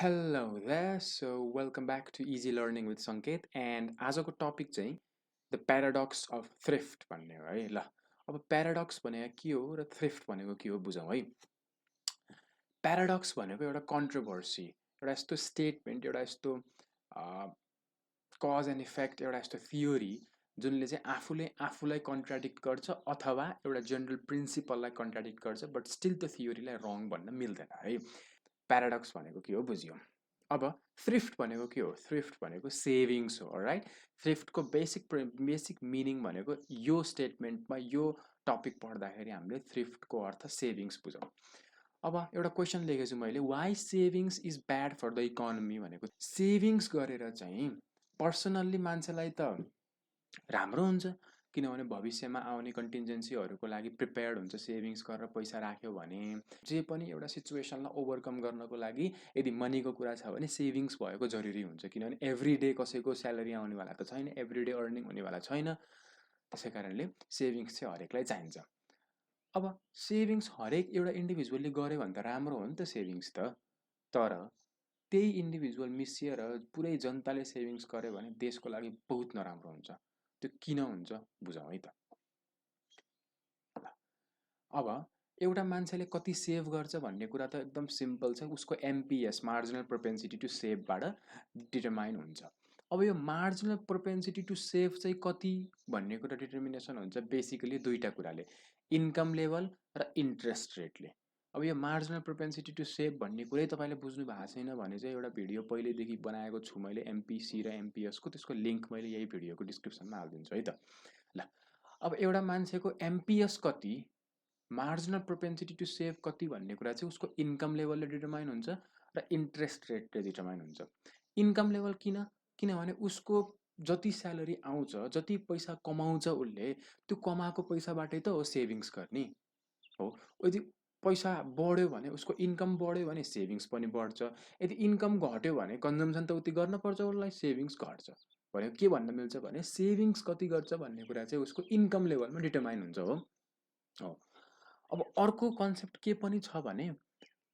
Hello there. So welcome back to Easy Learning with Sanket and आजको topic चाहिँ the paradox of thrift भन्ने हो है। ल अब प्याराडक्स भनेको के हो र थ्रिफ्ट भनेको के हो बुझौँ है। प्याराडक्स भनेको एउटा कन्ट्रोभर्सी, एउटा यस्तो स्टेटमेन्ट, एउटा यस्तो कज एन्ड इफेक्ट, एउटा यस्तो थियोरी जुनले चाहिँ आफूले आफूलाई कन्ट्राडिक्ट गर्छ अथवा एउटा जनरल प्रिन्सिपललाई कन्ट्राडिक्ट गर्छ, बट स्टिल त्यो थियोरीलाई रङ भन्न मिल्दैन है। प्याराडक्स भनेको के हो बुझ्यौँ। अब थ्रिफ्ट भनेको के हो? थ्रिफ्ट भनेको सेभिङ्स हो, राइट। थ्रिफ्टको बेसिक मिनिङ भनेको यो स्टेटमेन्टमा यो टपिक पढ्दाखेरि हामीले थ्रिफ्टको अर्थ सेभिङ्स बुझौँ। अब एउटा क्वेसन लेखेको छु मैले, why savings is bad for the economy भनेको। सेभिङ्स गरेर चाहिँ पर्सनल्ली मान्छेलाई त राम्रो हुन्छ, किनभने भविष्यमा आउने कन्टिन्जेन्सीहरूको लागि प्रिपेयर्ड हुन्छ। सेभिङ्स गरेर पैसा राख्यो भने जे पनि एउटा सिचुएसनलाई ओभरकम गर्नको लागि यदि मनीको कुरा छ भने सेभिङ्स भएको जरुरी हुन्छ, किनभने एभ्री डे कसैको स्यालेरी आउनेवाला त छैन, एभ्री डे अर्निङ हुनेवाला छैन। त्यसै कारणले सेभिङ्स चाहिँ हरेकलाई चाहिन्छ। अब सेभिङ्स हरेक एउटा इन्डिभिजुअलले गर्यो भने त राम्रो हो नि त सेभिङ्स त, तर त्यही इन्डिभिजुअल मिसिएर पुरै जनताले सेभिङ्स गर्यो भने देशको लागि बहुत नराम्रो हुन्छ। त्यो किन हुन्छ बुझौँ है त। अब एउटा मान्छेले कति सेभ गर्छ भन्ने कुरा त एकदम सिम्पल छ, उसको एमपिएस मार्जिनल प्रोपेन्सिटी टु सेभबाट डिटरमाइन हुन्छ। अब यो मार्जिनल प्रोपेन्सिटी टु सेभ चाहिँ कति भन्ने कुरा डिटर्मिनेसन हुन्छ बेसिकली दुईवटा कुराले, इन्कम लेभल र इन्ट्रेस्ट रेटले। अब यो मार्जिनल प्रोपेन्सिटी टु सेभ भन्ने कुरै तपाईँले बुझ्नु भएको छैन भने चाहिँ एउटा भिडियो पहिल्यैदेखि बनाएको छु मैले एमपिसी र एमपिएसको, त्यसको लिङ्क मैले यही भिडियोको डिस्क्रिप्सनमा हालिदिन्छु है त। ल अब एउटा मान्छेको एमपिएस कति, मार्जिनल प्रोपेन्सिटी टु सेभ कति भन्ने कुरा चाहिँ उसको इन्कम लेभलले डिटरमाइन हुन्छ र इन्ट्रेस्ट रेटले डिटरमाइन हुन्छ। इन्कम लेभल किनभने उसको जति स्यालेरी आउँछ, जति पैसा कमाउँछ उसले, त्यो कमाएको पैसाबाटै त हो सेभिङ्स गर्ने हो। यदि पैसा बढ्यो भने उसको इन्कम बढ्यो भने सेभिङ्स पनि बढ्छ, यदि इन्कम घट्यो भने कन्जम्सन त उति गर्न पर्छ उसलाई, सेभिङ्स घट्छ। भनेको के भन्न मिल्छ भने सेभिङ्स कति गर्छ भन्ने कुरा चाहिँ उसको इन्कम लेभलमा डिटरमाइन हुन्छ हो। अब अर्को कन्सेप्ट के पनि छ भने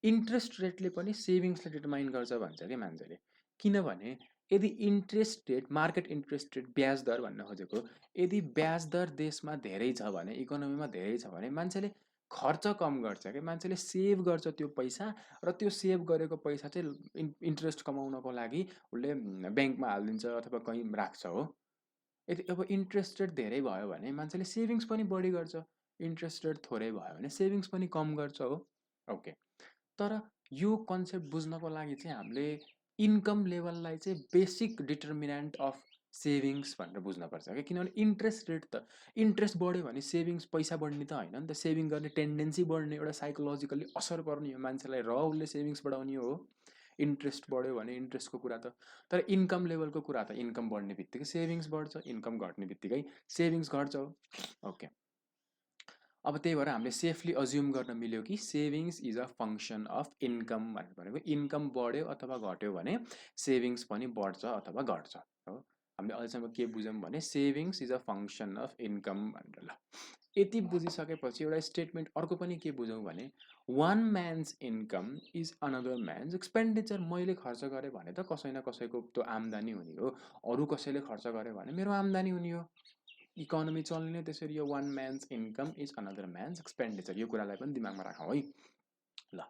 इन्ट्रेस्ट रेटले पनि सेभिङ्सलाई डिटरमाइन गर्छ भन्छ कि मान्छेले। किनभने यदि interest rate, market interest rate, ब्याज दर भन्न खोजेको, यदि ब्याज दर देशमा धेरै छ भने, इकोनोमीमा धेरै छ भने मान्छेले खर्च कम गर्छ कि, मान्छेले सेभ गर्छ त्यो पैसा, र त्यो सेभ गरेको पैसा चाहिँ इन्ट्रेस्ट कमाउनको लागि उसले ब्याङ्कमा हालिदिन्छ अथवा कहीँ राख्छ हो। यदि अब इन्ट्रेस्ट रेट धेरै भयो भने मान्छेले सेभिङ्स पनि बढी गर्छ, इन्ट्रेस्ट रेट थोरै भयो भने सेभिङ्स पनि कम गर्छ हो। ओके, तर यो कन्सेप्ट बुझ्नको लागि चाहिँ हामीले इन्कम लेभललाई चाहिँ बेसिक डिटर्मिनेन्ट अफ सेभिङ्स भनेर बुझ्नुपर्छ क्या। किनभने इन्ट्रेस्ट रेट त, इन्ट्रेस्ट बढ्यो भने सेभिङ्स पैसा बढ्ने त होइन नि त, सेभिङ गर्ने टेन्डेन्सी बढ्ने, एउटा साइकोलोजिकल्ली असर पर्ने हो मान्छेलाई र उसले सेभिङ्स बढाउने हो। इन्ट्रेस्ट बढ्यो भने इन्ट्रेस्टको कुरा त, तर इन्कम लेभलको कुरा त इन्कम बढ्ने बित्तिकै सेभिङ्स बढ्छ, इन्कम घट्ने बित्तिकै सेभिङ्स घट्छ हो। ओके, अब त्यही भएर हामीले सेफली अज्युम गर्न मिल्यो कि savings is a function of income भनेको इन्कम बढ्यो अथवा घट्यो भने सेभिङ्स पनि बढ्छ अथवा घट्छ हो। हामीले अहिलेसम्म के बुझौँ भने savings is a function of income भनेर। ल यति बुझिसकेपछि एउटा स्टेटमेन्ट अर्को पनि के बुझौँ भने one man's income is another man's expenditure. मैले खर्च गरेँ भने त कसै न कसैको त्यो आम्दानी हुने हो, अरू कसैले खर्च गर्यो भने मेरो आम्दानी हुने हो। इकोनोमी चल्ने नै त्यसरी, यो one man's income is another man's expenditure, यो कुरालाई पनि दिमागमा राखौँ है। ल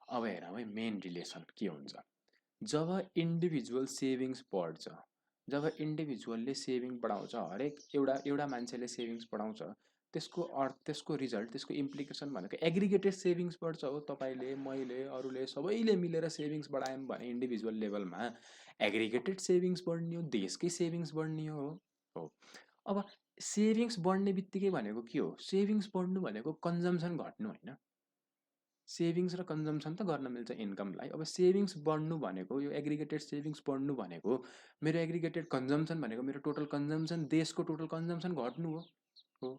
अब हेरौँ है मेन रिलेसन के हुन्छ। जब इन्डिभिजुअल सेभिङ्स बढ्छ, जब इन्डिभिजुअलले सेभिङ बढाउँछ, हरेक एउटा मान्छेले सेभिङ्स बढाउँछ, त्यसको अर्थ, त्यसको रिजल्ट, त्यसको इम्प्लिकेसन भनेको एग्रिगेटेड सेभिङ्स बढ्छ हो। तपाईँले, मैले, अरूले सबैले मिलेर सेभिङ्स बढायौँ भने इन्डिभिजुअल लेभलमा एग्रिगेटेड सेभिङ्स बढ्ने हो, देशकै सेभिङ्स बढ्ने हो। अब सेभिङ्स बढ्ने बित्तिकै भनेको के हो? सेभिङ्स बढ्नु भनेको कन्जम्सन घट्नु होइन। सेभिङ्स र कन्जम्सन त गर्न मिल्छ इन्कमलाई। अब सेभिङ्स बढ्नु भनेको, यो एग्रिगेटेड सेभिङ्स बढ्नु भनेको मेरो एग्रिगेटेड कन्जम्सन भनेको मेरो टोटल कन्जम्सन, देशको टोटल कन्जम्सन घट्नु हो।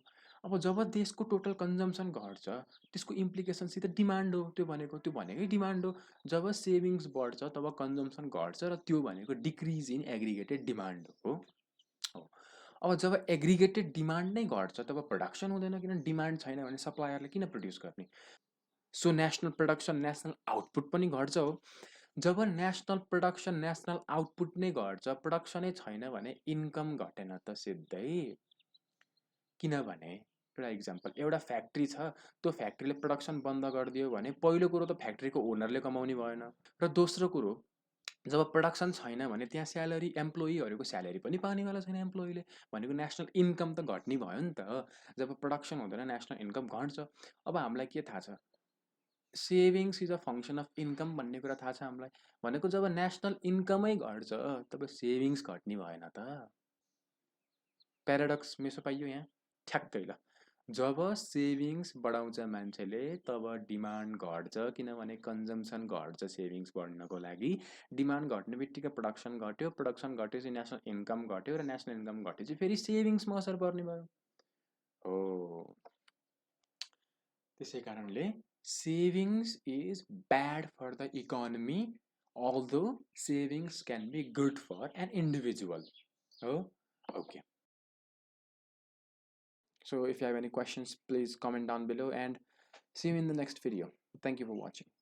अब जब देशको टोटल कन्जम्सन घट्छ त्यसको इम्प्लिकेसन सिधै डिमान्ड हो। त्यो भनेकै डिमान्ड हो। जब सेभिङ्स बढ्छ तब कन्जम्सन घट्छ र त्यो भनेको डिक्रिज इन एग्रिगेटेड डिमान्ड हो। अब जब एग्रिगेटेड डिमान्ड नै घट्छ तब प्रोडक्सन हुँदैन, किनभने डिमान्ड छैन भने सप्लायरले किन प्रड्युस गर्ने। So national production, national output पनि घट्छ हो। जब नेसनल प्रोडक्सन नेसनल आउटपुट नै घट्छ, प्रोडक्सनै छैन भने इन्कम घटेन त सिधै। किनभने एउटा इक्जाम्पल, एउटा फ्याक्ट्री छ, त्यो फ्याक्ट्रीले प्रोडक्सन बन्द गरिदियो भने पहिलो कुरो त फ्याक्ट्रीको ओनरले कमाउने भएन, र दोस्रो कुरो जब प्रोडक्सन छैन भने त्यहाँ स्यालेरी, एम्प्लोइहरूको स्यालेरी पनि पाउनेवाला छैन एम्प्लोइले, भनेको नेसनल इन्कम त घट्ने भयो नि त। जब प्रोडक्सन हुँदैन नेसनल इन्कम घट्छ। अब हामीलाई के थाहा छ, savings is a function of income भन्ने कुरा थाहा छ हामीलाई। भनेको जब नेसनल इन्कमै घट्छ तब सेभिङ्स घट्ने भएन त। प्याराडक्स मेसो पाइयो यहाँ ठ्याक्कै। ल, जब सेभिङ्स बढाउँछ मान्छेले तब डिमान्ड घट्छ, किनभने कन्जम्सन घट्छ सेभिङ्स बढ्नको लागि। डिमान्ड घट्ने बित्तिकै प्रोडक्सन घट्यो, प्रोडक्सन घटेपछि नेसनल इन्कम घट्यो, र नेसनल इन्कम घटेपछि फेरि सेभिङ्समा असर पर्ने भयो हो। त्यसै कारणले savings is bad for the economy, although savings can be good for an individual हो। Okay, so if you have any questions, please comment down below, and see you in the next video. Thank you for watching.